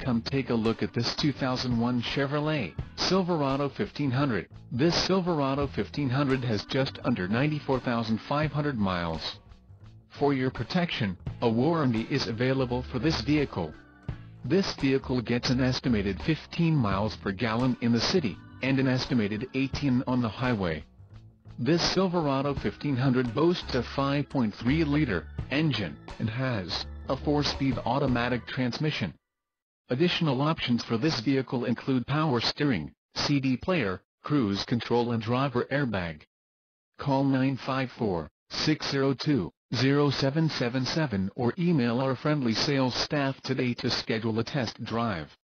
Come take a look at this 2001 Chevrolet Silverado 1500. This Silverado 1500 has just under 94,500 miles. For your protection, a warranty is available for this vehicle. This vehicle gets an estimated 15 miles per gallon in the city, and an estimated 18 on the highway. This Silverado 1500 boasts a 5.3-liter engine, and has a 4-speed automatic transmission. Additional options for this vehicle include power steering, CD player, cruise control and driver airbag. Call 954-602-0777 or email our friendly sales staff today to schedule a test drive.